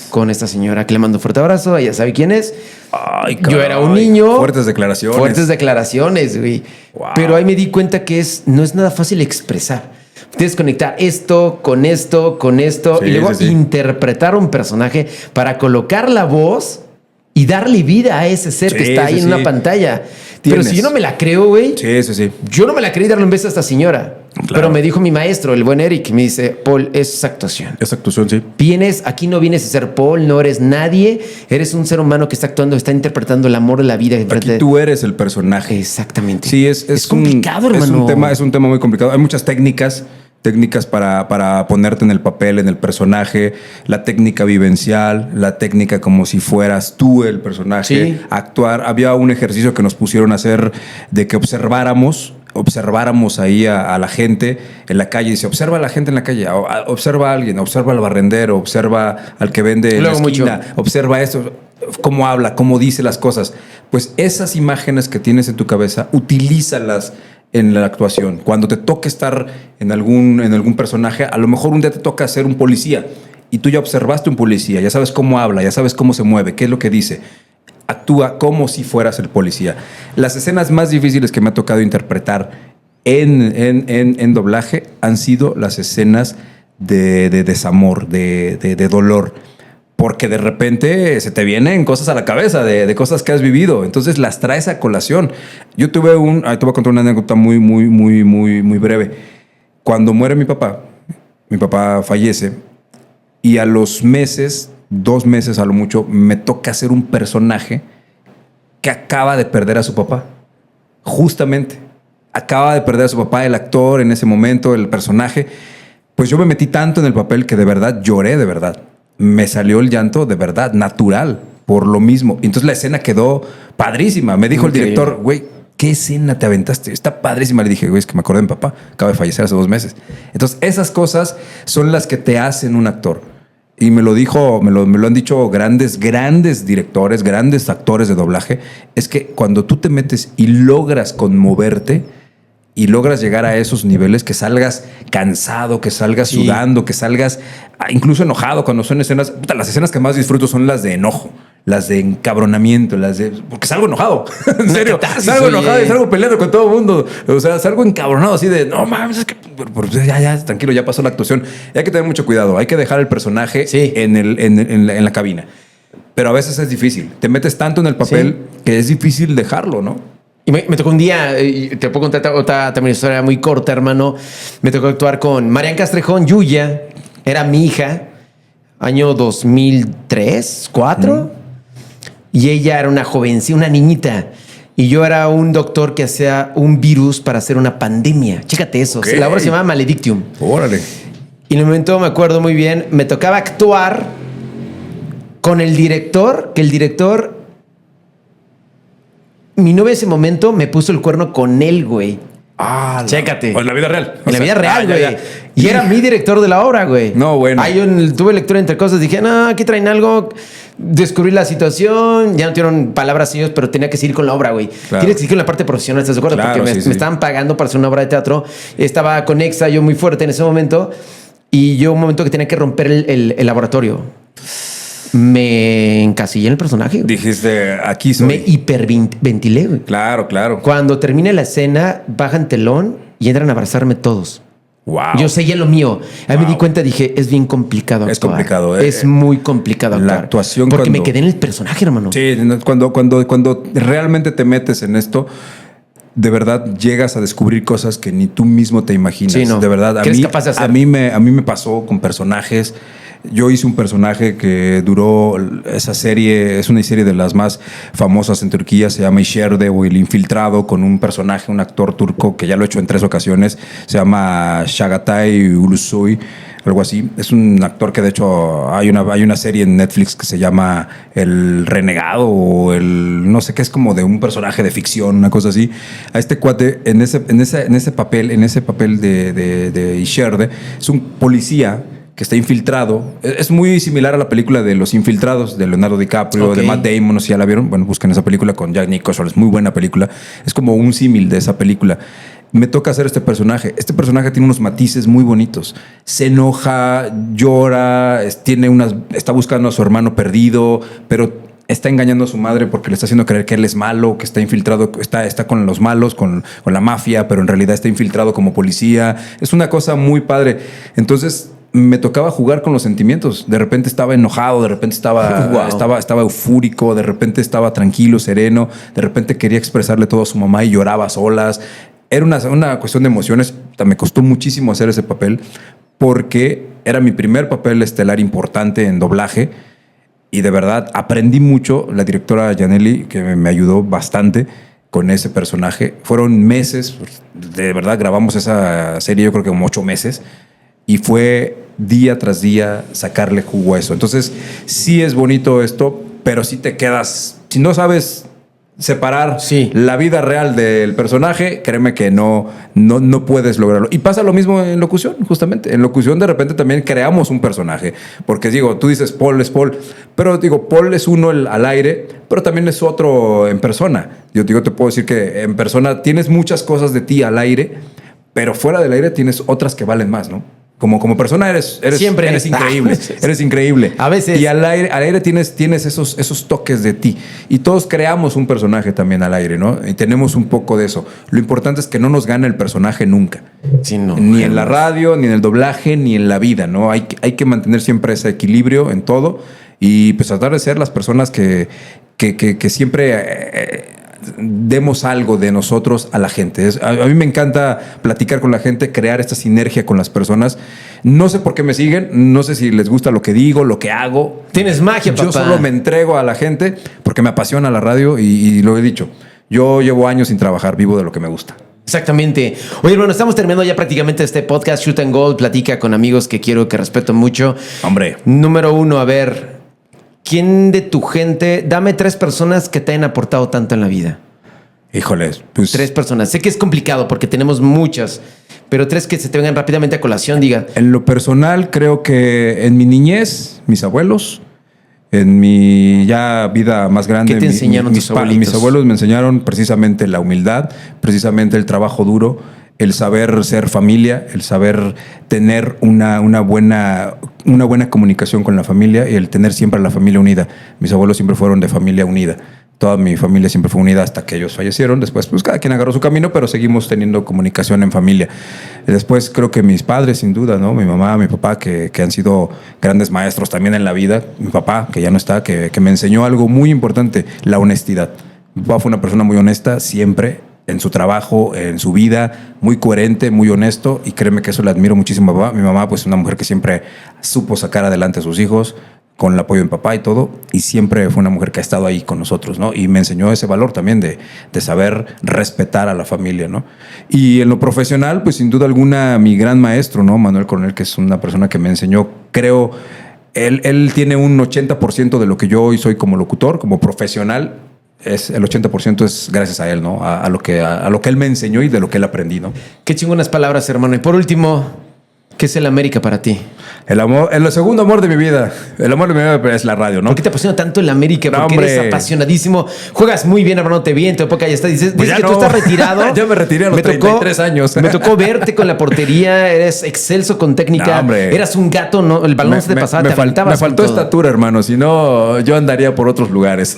Speaker 2: Con esta señora que le mando un fuerte abrazo. Ella sabe quién es.
Speaker 1: Ay, caray.
Speaker 2: Yo era un niño.
Speaker 1: Fuertes declaraciones,
Speaker 2: güey.
Speaker 1: Wow.
Speaker 2: Pero ahí me di cuenta que no es nada fácil expresar. Tienes que conectar esto con esto, sí, y luego interpretar un personaje para colocar la voz y darle vida a ese ser que está ahí en una pantalla. Pero si yo no me la creo, güey.
Speaker 1: Sí.
Speaker 2: Yo no me la creí darle un beso a esta señora. Claro. Pero me dijo mi maestro, el buen Eric, me dice, Paul, es actuación.
Speaker 1: Es actuación, sí.
Speaker 2: Aquí no vienes a ser Paul, no eres nadie. Eres un ser humano que está actuando, está interpretando el amor de la vida.
Speaker 1: Aquí tú eres el personaje.
Speaker 2: Exactamente.
Speaker 1: Sí, es
Speaker 2: complicado, hermano.
Speaker 1: Es un tema muy complicado. Hay muchas técnicas para ponerte en el papel, en el personaje, la técnica vivencial, la técnica como si fueras tú el personaje,
Speaker 2: sí.
Speaker 1: Actuar. Había un ejercicio que nos pusieron a hacer de que observáramos ahí a la gente en la calle. Dice, observa a la gente en la calle, observa a alguien, observa al barrendero, observa al que vende en la esquina, observa esto, cómo habla, cómo dice las cosas. Pues esas imágenes que tienes en tu cabeza, utilízalas en la actuación. Cuando te toque estar en algún personaje, a lo mejor un día te toca ser un policía y tú ya observaste un policía, ya sabes cómo habla, ya sabes cómo se mueve, qué es lo que dice. Actúa como si fueras el policía. Las escenas más difíciles que me ha tocado interpretar en doblaje han sido las escenas de desamor, de dolor. Porque de repente se te vienen cosas a la cabeza de cosas que has vivido. Entonces las traes a colación. Yo te voy a contar una anécdota muy breve. Cuando muere mi papá fallece. Y a los meses, 2 meses a lo mucho, me toca hacer un personaje que acaba de perder a su papá. Justamente. Acaba de perder a su papá, el actor en ese momento, el personaje. Pues yo me metí tanto en el papel que de verdad lloré, de verdad. Me salió el llanto de verdad, natural, por lo mismo. Y entonces la escena quedó padrísima. Me dijo
Speaker 2: Increíble.
Speaker 1: el director, güey, ¿qué escena te aventaste? Está padrísima. Le dije, güey, es que me acordé de mi papá. Acaba de fallecer hace 2 meses. Entonces esas cosas son las que te hacen un actor. Y me lo dijo, me lo han dicho grandes directores, grandes actores de doblaje. Es que cuando tú te metes y logras conmoverte y logras llegar a esos niveles, que salgas cansado, que salgas sudando, que salgas incluso enojado cuando son escenas. Puta, las escenas que más disfruto son las de enojo, las de encabronamiento, porque salgo enojado. En serio, salgo enojado y salgo peleando con todo el mundo. O sea, salgo encabronado así de no mames, es que ya, tranquilo, ya pasó la actuación. Y hay que tener mucho cuidado. Hay que dejar el personaje en la cabina. Pero a veces es difícil. Te metes tanto en el papel que es difícil dejarlo, ¿no?
Speaker 2: Y me tocó un día, y te puedo contar otra también historia muy corta, hermano. Me tocó actuar con Marian Castrejón, Yuya. Era mi hija, año 2003, 2004. Y ella era una jovencita, una niñita. Y yo era un doctor que hacía un virus para hacer una pandemia. Chécate eso.
Speaker 1: Okay.
Speaker 2: La obra se llamaba Maledictium.
Speaker 1: Órale.
Speaker 2: Y en el momento me acuerdo muy bien, me tocaba actuar con el director, que el director... Mi novia en ese momento me puso el cuerno con él, güey.
Speaker 1: Ah,
Speaker 2: chécate.
Speaker 1: En la vida real.
Speaker 2: En la vida real, güey.
Speaker 1: Ya.
Speaker 2: Y era mi director de la obra, güey.
Speaker 1: No, bueno.
Speaker 2: Ahí yo tuve lectura entre cosas. Dije, no, aquí traen algo. Descubrí la situación. Ya no tuvieron palabras ellos, pero tenía que seguir con la obra, güey.
Speaker 1: Claro.
Speaker 2: Tienes que seguir con la parte profesional, ¿estás de acuerdo?
Speaker 1: Claro,
Speaker 2: porque me estaban pagando para hacer una obra de teatro. Estaba con Exa, yo muy fuerte en ese momento. Y yo un momento que tenía que romper el laboratorio. Me encasillé en el personaje.
Speaker 1: Dijiste, aquí soy.
Speaker 2: Me hiperventilé, güey.
Speaker 1: Claro, claro.
Speaker 2: Cuando termine la escena, bajan telón y entran a abrazarme todos.
Speaker 1: Wow.
Speaker 2: Yo seguía lo mío. Ahí me di cuenta, dije, es bien complicado actuar.
Speaker 1: Es complicado,
Speaker 2: Es muy complicado actuar.
Speaker 1: La actuación
Speaker 2: porque
Speaker 1: cuando...
Speaker 2: me quedé en el personaje, hermano.
Speaker 1: Sí, cuando realmente te metes en esto, de verdad llegas a descubrir cosas que ni tú mismo te imaginas.
Speaker 2: Sí, no.
Speaker 1: De verdad.
Speaker 2: ¿Qué eres capaz de hacer?
Speaker 1: A mí me pasó con personajes. Yo hice un personaje que duró, esa serie, es una serie de las más famosas en Turquía, se llama Isherde o El Infiltrado, con un personaje, un actor turco que ya lo he hecho en 3 ocasiones, se llama Chagatai Ulusoy, algo así. Es un actor que de hecho hay una serie en Netflix que se llama El Renegado o no sé qué, es como de un personaje de ficción, una cosa así. A este cuate, en ese papel de Isherde, es un policía que está infiltrado. Es muy similar a la película de Los Infiltrados, de Leonardo DiCaprio, de Matt Damon, no sé si ya la vieron. Bueno, busquen esa película con Jack Nicholson, es muy buena película. Es como un símil de esa película. Me toca hacer este personaje. Este personaje tiene unos matices muy bonitos. Se enoja, llora, está buscando a su hermano perdido, pero está engañando a su madre porque le está haciendo creer que él es malo, que está infiltrado, está con los malos, con la mafia, pero en realidad está infiltrado como policía. Es una cosa muy padre. Entonces me tocaba jugar con los sentimientos. De repente estaba enojado, de repente estaba eufórico, de repente estaba tranquilo, sereno, de repente quería expresarle todo a su mamá y lloraba a solas. Era una cuestión de emociones. Me costó muchísimo hacer ese papel porque era mi primer papel estelar importante en doblaje y de verdad aprendí mucho. La directora Janelli, que me ayudó bastante con ese personaje. Fueron meses, de verdad grabamos esa serie yo creo que como 8 meses. Y fue día tras día sacarle jugo a eso. Entonces, sí es bonito esto, pero sí te quedas... Si no sabes separar la vida real del personaje, créeme que no puedes lograrlo. Y pasa lo mismo en locución, justamente. En locución de repente también creamos un personaje. Porque digo, tú dices Paul es Paul, pero digo, Paul es uno al aire, pero también es otro en persona. Yo te puedo decir que en persona tienes muchas cosas de ti al aire, pero fuera del aire tienes otras que valen más, ¿no? Como persona eres increíble. Eres increíble.
Speaker 2: A veces.
Speaker 1: Y al aire tienes esos toques de ti. Y todos creamos un personaje también al aire, ¿no? Y tenemos un poco de eso. Lo importante es que no nos gane el personaje nunca.
Speaker 2: Sí, no,
Speaker 1: ni en la radio, ni en el doblaje, ni en la vida, ¿no? Hay que mantener siempre ese equilibrio en todo. Y pues tratar de ser las personas que siempre demos algo de nosotros a la gente. A mí me encanta platicar con la gente, crear esta sinergia con las personas. No sé por qué me siguen, no sé si les gusta lo que digo, lo que hago.
Speaker 2: Tienes magia, papá.
Speaker 1: Yo solo me entrego a la gente porque me apasiona la radio y lo he dicho. Yo llevo años sin trabajar, vivo de lo que me gusta.
Speaker 2: Exactamente. Oye, hermano, estamos terminando ya prácticamente este podcast Shoot and Gold. Platica con amigos que quiero, que respeto mucho.
Speaker 1: Hombre.
Speaker 2: Número 1, a ver, ¿quién de tu gente? Dame 3 personas que te hayan aportado tanto en la vida.
Speaker 1: Híjoles, pues
Speaker 2: 3 personas. Sé que es complicado porque tenemos muchas, pero 3 que se te vengan rápidamente a colación, diga.
Speaker 1: en lo personal creo que en mi niñez, mis abuelos, en mi ya vida más grande,
Speaker 2: ¿Qué te enseñaron tus abuelitos?
Speaker 1: Mis abuelos me enseñaron precisamente la humildad, precisamente el trabajo duro, el saber ser familia, el saber tener una buena comunicación con la familia y el tener siempre a la familia unida. Mis abuelos siempre fueron de familia unida. Toda mi familia siempre fue unida hasta que ellos fallecieron. Después, pues cada quien agarró su camino, pero seguimos teniendo comunicación en familia. Después creo que mis padres, sin duda, ¿no? Mi mamá, mi papá, que han sido grandes maestros también en la vida. Mi papá, que ya no está, que me enseñó algo muy importante, la honestidad. Mi papá fue una persona muy honesta siempre, en su trabajo, en su vida, muy coherente, muy honesto, y créeme que eso le admiro muchísimo a mi papá. Mi mamá, pues una mujer que siempre supo sacar adelante a sus hijos, con el apoyo de mi papá y todo, y siempre fue una mujer que ha estado ahí con nosotros, ¿no? Y me enseñó ese valor también de saber respetar a la familia, ¿no? Y en lo profesional, pues sin duda alguna, mi gran maestro, ¿no? Manuel Coronel, que es una persona que me enseñó, creo, él tiene un 80% de lo que yo hoy soy como locutor, como profesional. El 80% es gracias a él, ¿no? A lo que él me enseñó y de lo que él aprendí, ¿no?
Speaker 2: Qué chingonas palabras, hermano. Y por último, ¿qué es el América para ti?
Speaker 1: El amor, el segundo amor de mi vida. El amor de mi vida es la radio, ¿no?
Speaker 2: ¿Por qué te apasiona tanto el América? Porque
Speaker 1: No,
Speaker 2: eres apasionadísimo. Juegas muy bien, hermano. Te vi en tu época. Ya está. Dices
Speaker 1: Pues ya
Speaker 2: que
Speaker 1: no.
Speaker 2: tú estás retirado.
Speaker 1: Yo me retiré a los 33 años.
Speaker 2: Me tocó verte con la portería. Eres excelso con técnica.
Speaker 1: No, hombre.
Speaker 2: Eras un gato, ¿no? El balón se te pasaba, te aventabas.
Speaker 1: Me faltó
Speaker 2: con todo.
Speaker 1: estatura, hermano. Si no, yo andaría por otros lugares.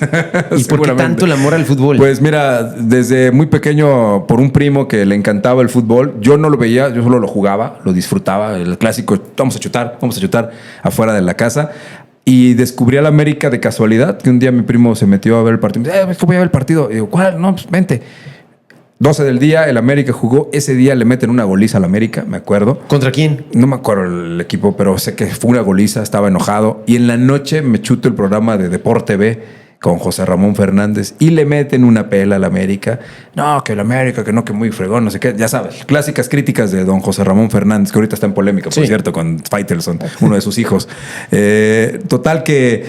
Speaker 2: ¿Y por qué tanto el amor al fútbol?
Speaker 1: Pues mira, desde muy pequeño, por un primo que le encantaba el fútbol, yo no lo veía, yo solo lo jugaba, lo disfrutaba. El clásico, vamos a chutar afuera de la casa. Y descubrí al América de casualidad, que un día mi primo se metió a ver el partido. Me dice, voy a ver el partido. Y digo, ¿cuál? No, pues vente. 12 del día, el América jugó. Ese día le meten una goliza al América, me acuerdo.
Speaker 2: ¿Contra quién?
Speaker 1: No me acuerdo el equipo, pero sé que fue una goliza, estaba enojado. Y en la noche me chuto el programa de Deporte B con José Ramón Fernández y le meten una pela al América. No, que el América, que no, que muy fregón, no sé qué. Ya sabes, clásicas críticas de don José Ramón Fernández, que ahorita está en polémica, por cierto, con Faitelson, uno de sus hijos. Total que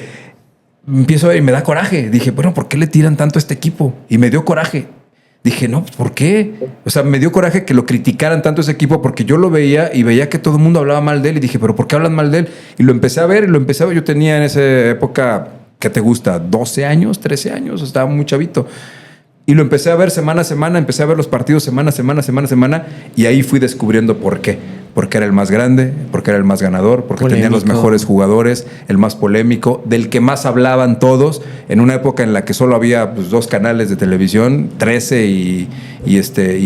Speaker 1: empiezo a ver y me da coraje. Dije, bueno, ¿por qué le tiran tanto a este equipo? Y me dio coraje. Dije, no, ¿por qué? O sea, me dio coraje que lo criticaran tanto ese equipo porque yo lo veía y veía que todo el mundo hablaba mal de él y dije, ¿pero por qué hablan mal de él? Y lo empecé a ver. Yo tenía en esa época, ¿qué te gusta? 12 años, 13 años, estaba muy chavito. Y lo empecé a ver semana a semana, empecé a ver los partidos semana a semana, y ahí fui descubriendo por qué. Porque era el más grande, porque era el más ganador, porque tenía los mejores jugadores, el más polémico, del que más hablaban todos, en una época en la que solo había pues, 2 canales de televisión, 13 y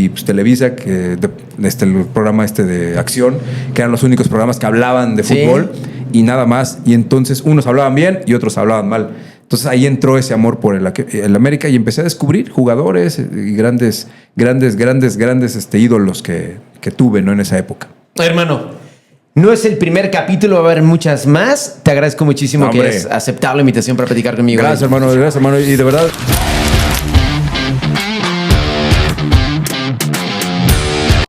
Speaker 1: pues, Televisa, que el programa de Acción, que eran los únicos programas que hablaban de fútbol y nada más. Y entonces unos hablaban bien y otros hablaban mal. Entonces ahí entró ese amor por el América y empecé a descubrir jugadores y grandes ídolos que tuve, ¿no? En esa época.
Speaker 2: Hermano, no es el primer capítulo, va a haber muchas más. Te agradezco muchísimo que hayas aceptado la invitación para platicar conmigo.
Speaker 1: Gracias, hermano. Y de verdad...